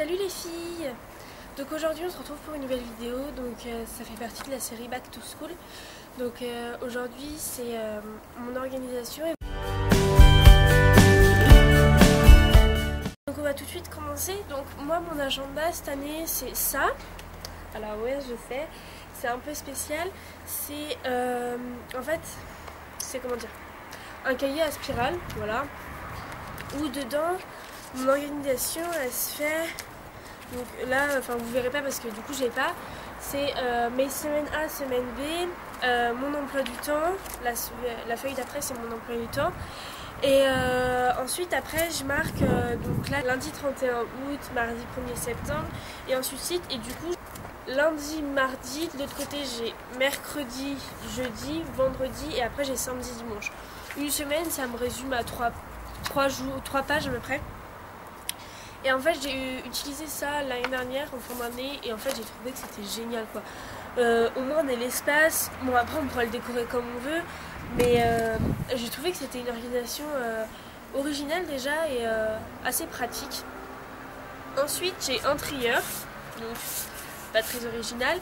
Salut les filles! Donc aujourd'hui on se retrouve pour une nouvelle vidéo, donc ça fait partie de la série Back to School. Donc aujourd'hui c'est mon organisation. Donc on va tout de suite commencer. Donc moi mon agenda cette année c'est ça. Alors ouais je sais, c'est un peu spécial. C'est en fait, c'est comment dire, un cahier à spirale, voilà. Où dedans mon organisation elle se fait. Donc là, enfin vous verrez pas parce que du coup j'ai pas. C'est mes semaines A, semaine B, mon emploi du temps. La feuille d'après c'est mon emploi du temps. Et ensuite après je marque donc là lundi 31 août, mardi 1er septembre et ensuite et du coup lundi, mardi, de l'autre côté j'ai mercredi, jeudi, vendredi et après j'ai samedi, dimanche. Une semaine ça me résume à 3 pages à peu près. Et en fait j'ai utilisé ça l'année dernière en fin d'année et en fait j'ai trouvé que c'était génial quoi. Au moins on a l'espace, bon après on pourra le décorer comme on veut, mais j'ai trouvé que c'était une organisation originale déjà et assez pratique. Ensuite j'ai un trieur, donc pas très original,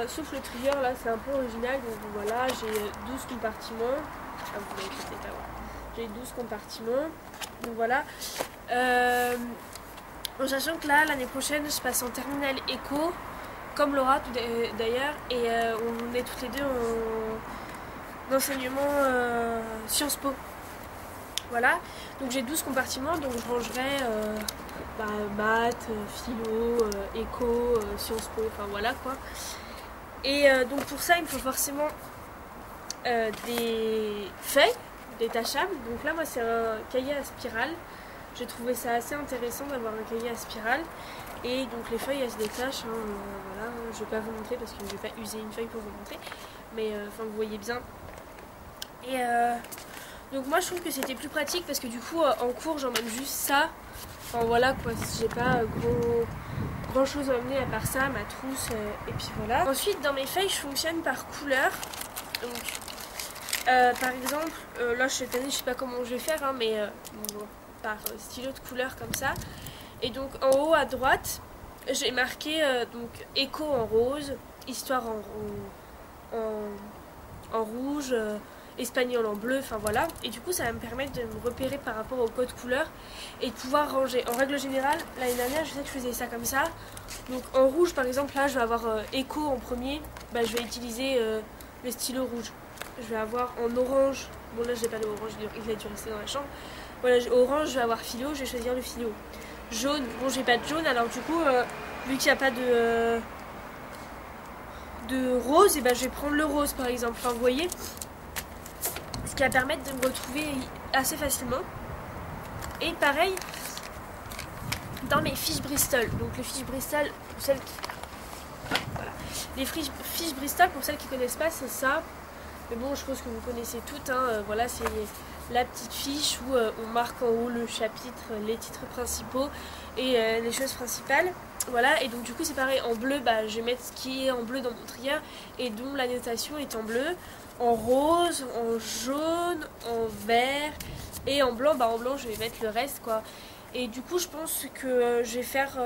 sauf le trieur là c'est un peu original, donc voilà j'ai 12 compartiments. Ah, vous l'avez peut-être avant. J'ai 12 compartiments, donc voilà. En sachant que là, l'année prochaine, je passe en terminale éco, comme Laura d'ailleurs, et on est toutes les deux en enseignement Sciences Po. Voilà, donc j'ai 12 compartiments, donc je rangerai maths, philo, éco, Sciences Po, enfin voilà quoi. Et donc pour ça, il me faut forcément des feuilles détachables. Donc là, moi, c'est un cahier à spirale. J'ai trouvé ça assez intéressant d'avoir un cahier à spirale. Et donc les feuilles elles se détachent, voilà. Je vais pas vous montrer parce que je vais pas user une feuille pour vous montrer. Mais enfin vous voyez bien. Et donc moi je trouve que c'était plus pratique parce que du coup en cours j'emmène juste ça. Enfin voilà quoi, j'ai pas grand chose à emmener à part ça, ma trousse et puis voilà. Ensuite dans mes feuilles je fonctionne par couleur. Donc par exemple, là cette année je sais pas comment je vais faire hein, mais bon, par stylo de couleur comme ça. Et donc en haut à droite j'ai marqué donc éco en rose, histoire en rouge, espagnol en bleu, enfin voilà. Et du coup ça va me permettre de me repérer par rapport au code couleur et de pouvoir ranger. En règle générale, l'année dernière je sais que je faisais ça comme ça. Donc en rouge par exemple, là je vais avoir éco en premier, bah, je vais utiliser le stylo rouge. Je vais avoir en orange, bon là j'ai pas l'orange, il a dû rester dans la chambre. Voilà, orange je vais avoir philo, je vais choisir le philo. Jaune, bon j'ai pas de jaune, alors du coup vu qu'il n'y a pas de rose, et ben je vais prendre le rose par exemple, enfin vous voyez. Ce qui va permettre de me retrouver assez facilement. Et pareil dans mes fiches Bristol. Donc les fiches Bristol, pour celles qui... Voilà. Les fiches Bristol, pour celles qui ne connaissent pas, c'est ça. Mais bon, je pense que vous connaissez toutes, hein. Voilà, c'est la petite fiche où on marque en haut le chapitre, les titres principaux et les choses principales. Voilà, et donc du coup c'est pareil, en bleu, bah, je vais mettre ce qui est en bleu dans mon trieur et dont la notation est en bleu, en rose, en jaune, en vert et en blanc, bah en blanc je vais mettre le reste quoi. Et du coup je pense que je vais faire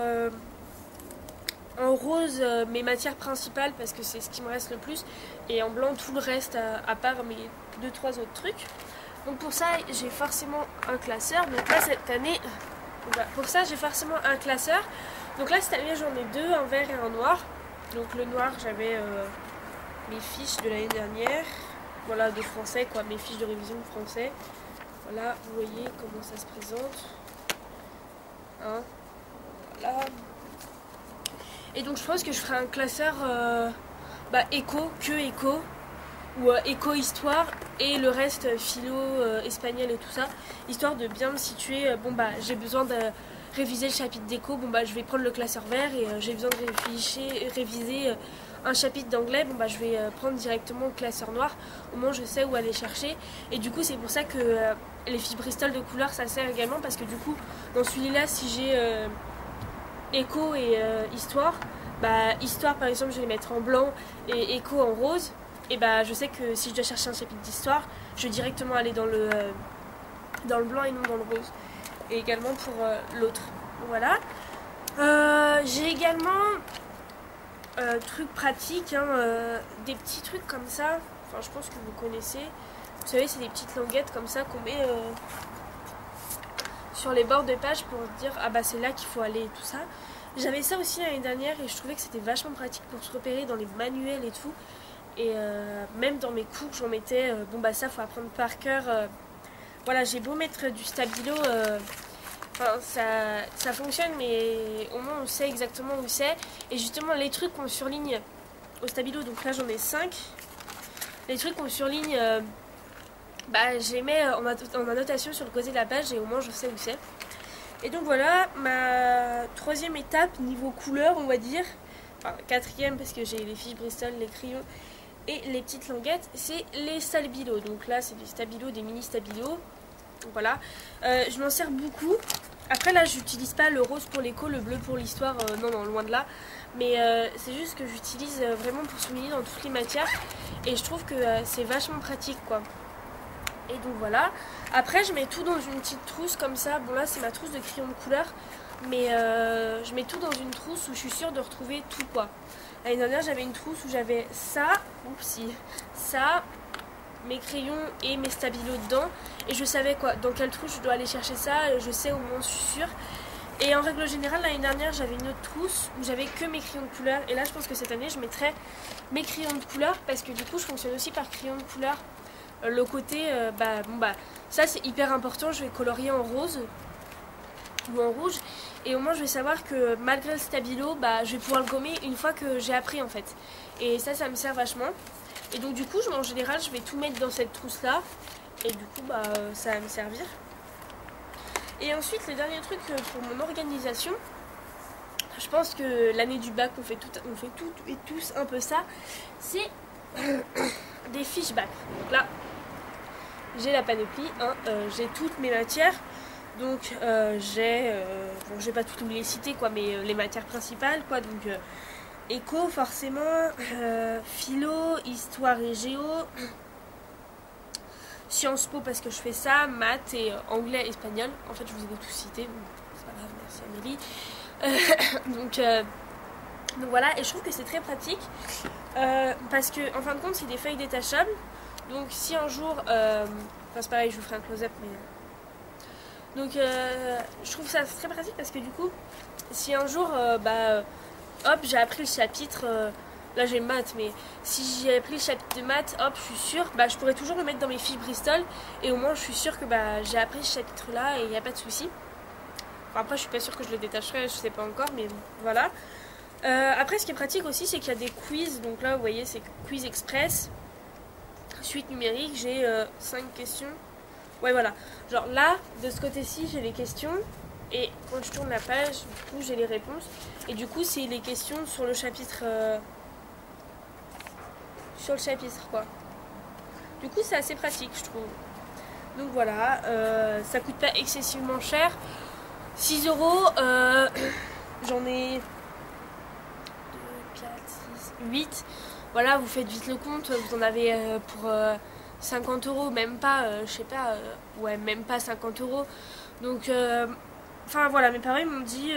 en rose mes matières principales parce que c'est ce qui me reste le plus et en blanc tout le reste à part mes 2-3 autres trucs. Donc pour ça j'ai forcément un classeur. Donc là cette année, pour ça j'ai forcément un classeur. Donc là cette année j'en ai deux, un vert et un noir. Donc le noir j'avais mes fiches de l'année dernière, voilà, de français quoi, mes fiches de révision de français. Voilà, vous voyez comment ça se présente. Hein, voilà. Et donc je pense que je ferai un classeur éco, que éco, ou éco-histoire, et le reste philo, espagnol et tout ça, histoire de bien me situer. Bon bah j'ai besoin de réviser le chapitre d'éco, bon bah je vais prendre le classeur vert, et j'ai besoin de réviser un chapitre d'anglais, bon bah je vais prendre directement le classeur noir, au moins je sais où aller chercher. Et du coup c'est pour ça que les fiches Bristol de couleur ça sert également, parce que du coup dans celui-là si j'ai éco et histoire, bah histoire par exemple je vais les mettre en blanc et éco en rose, et bah je sais que si je dois chercher un chapitre d'histoire, je vais directement aller dans le blanc et non dans le rose. Et également pour l'autre. Voilà. J'ai également trucs pratiques, hein, des petits trucs comme ça. Enfin, je pense que vous connaissez. Vous savez, c'est des petites languettes comme ça qu'on met sur les bords de page pour dire ah bah c'est là qu'il faut aller et tout ça. J'avais ça aussi l'année dernière et je trouvais que c'était vachement pratique pour se repérer dans les manuels et tout. Et même dans mes cours, j'en mettais. Bon bah ça, faut apprendre par cœur. Voilà, j'ai beau mettre du stabilo. Enfin, ça fonctionne, mais au moins on sait exactement où c'est. Et justement, les trucs qu'on surligne au stabilo, donc là j'en ai 5. Les trucs qu'on surligne, bah, je les mets en annotation sur le côté de la page et au moins je sais où c'est. Et donc voilà, ma 3e étape niveau couleur, on va dire. Enfin, 4e parce que j'ai les fiches Bristol, les crayons et les petites languettes, c'est les stabilos. Donc là, c'est des stabilos, des mini stabilos. Donc voilà, je m'en sers beaucoup. Après là, j'utilise pas le rose pour l'éco, le bleu pour l'histoire, non, loin de là. Mais c'est juste que j'utilise vraiment pour souligner dans toutes les matières. Et je trouve que c'est vachement pratique, quoi. Et donc voilà. Après, je mets tout dans une petite trousse comme ça. Bon là, c'est ma trousse de crayons de couleur. Mais je mets tout dans une trousse où je suis sûre de retrouver tout, quoi. L'année dernière, j'avais une trousse où j'avais ça, ça, mes crayons et mes stabilos dedans. Et je savais quoi, dans quelle trousse je dois aller chercher ça. Je sais au moins, je suis sûre. Et en règle générale, l'année dernière, j'avais une autre trousse où j'avais que mes crayons de couleur. Et là, je pense que cette année, je mettrai mes crayons de couleur parce que du coup, je fonctionne aussi par crayon de couleur. Le côté, ça c'est hyper important. Je vais colorier en rose ou en rouge. Et au moins, je vais savoir que malgré le stabilo, bah, je vais pouvoir le gommer une fois que j'ai appris en fait. Et ça me sert vachement. Et donc, du coup, en général, je vais tout mettre dans cette trousse-là. Et du coup, bah, ça va me servir. Et ensuite, le dernier truc pour mon organisation, je pense que l'année du bac, on fait toutes et tous un peu ça, c'est des fiches bac. Donc là, j'ai la panoplie, hein, j'ai toutes mes matières. Donc j'ai, bon, je vais pas toutes les citer, quoi, mais les matières principales, quoi. Donc éco, forcément, philo, histoire et géo. Sciences Po parce que je fais ça, maths et anglais, espagnol. En fait, je vous ai tous cités, c'est pas grave, merci Amélie. Donc voilà, et je trouve que c'est très pratique parce que en fin de compte, c'est des feuilles détachables. Donc si un jour, c'est pareil, je vous ferai un close-up, mais donc je trouve ça très pratique parce que du coup, si un jour, hop, j'ai appris le chapitre. Là j'ai maths, mais si j'ai appris le chapitre de maths, hop, je suis sûre, je pourrais toujours le mettre dans mes fiches Bristol. Et au moins je suis sûre que j'ai appris ce chapitre là et il n'y a pas de souci. Enfin, après je suis pas sûre que je le détacherai, je sais pas encore, mais voilà. Après ce qui est pratique aussi, c'est qu'il y a des quiz. Donc là vous voyez, c'est quiz express. Suite numérique, j'ai 5 questions. Ouais voilà, genre là, de ce côté-ci j'ai les questions. Et quand je tourne la page, du coup j'ai les réponses. Et du coup c'est les questions sur le chapitre... quoi. Du coup c'est assez pratique, je trouve. Donc voilà, ça coûte pas excessivement cher. 6 euros, j'en ai 2, 4, 6, 8. Voilà, vous faites vite le compte, vous en avez pour 50 euros, même pas, je sais pas, ouais, même pas 50 euros. Donc, enfin voilà, mes parents m'ont dit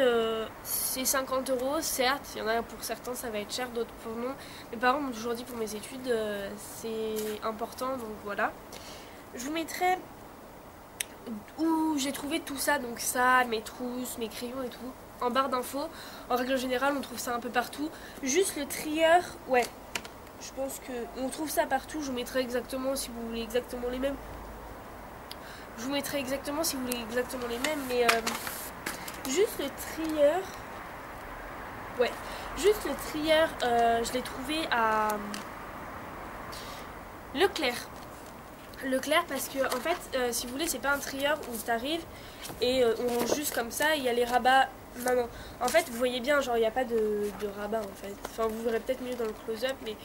c'est 50 euros, certes, il y en a pour certains ça va être cher, d'autres pour non. Mes parents m'ont toujours dit pour mes études c'est important, donc voilà. Je vous mettrai où j'ai trouvé tout ça, donc ça, mes trousses, mes crayons et tout, en barre d'infos. En règle générale, on trouve ça un peu partout. Juste le trieur, ouais, je pense que on trouve ça partout. Je vous mettrai exactement si vous voulez exactement les mêmes. Je vous mettrai exactement si vous voulez exactement les mêmes, mais juste le trieur, ouais, juste le trieur, je l'ai trouvé à Leclerc parce que en fait si vous voulez c'est pas un trieur où t'arrives et on range juste comme ça, il y a les rabats. Non, en fait vous voyez bien, genre il n'y a pas de rabat en fait, enfin vous verrez peut-être mieux dans le close-up, mais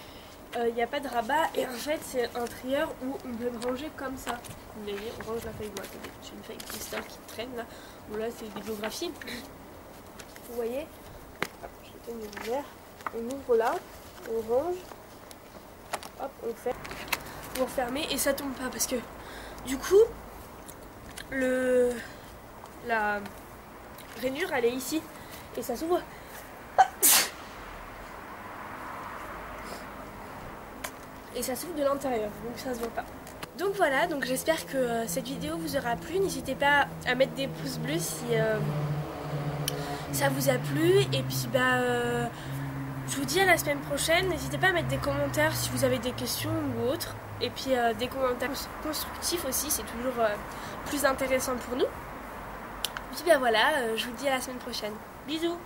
il n'y a pas de rabat et en fait c'est un trieur où on peut le ranger comme ça. Vous voyez, on range la feuille. Bon, attendez, j'ai une feuille Bristol qui traîne là. Bon là c'est des bibliographies. Vous voyez, hop, je vais tenir ouvert. On ouvre là, on range, hop, on fait, vous refermez et ça tombe pas parce que du coup la rainure elle est ici Et ça s'ouvre. Et ça s'ouvre de l'intérieur, donc ça se voit pas. Donc voilà, donc j'espère que cette vidéo vous aura plu. N'hésitez pas à mettre des pouces bleus si ça vous a plu. Et puis je vous dis à la semaine prochaine. N'hésitez pas à mettre des commentaires si vous avez des questions ou autres. Et puis des commentaires constructifs aussi, c'est toujours plus intéressant pour nous. Et puis voilà, je vous dis à la semaine prochaine. Bisous.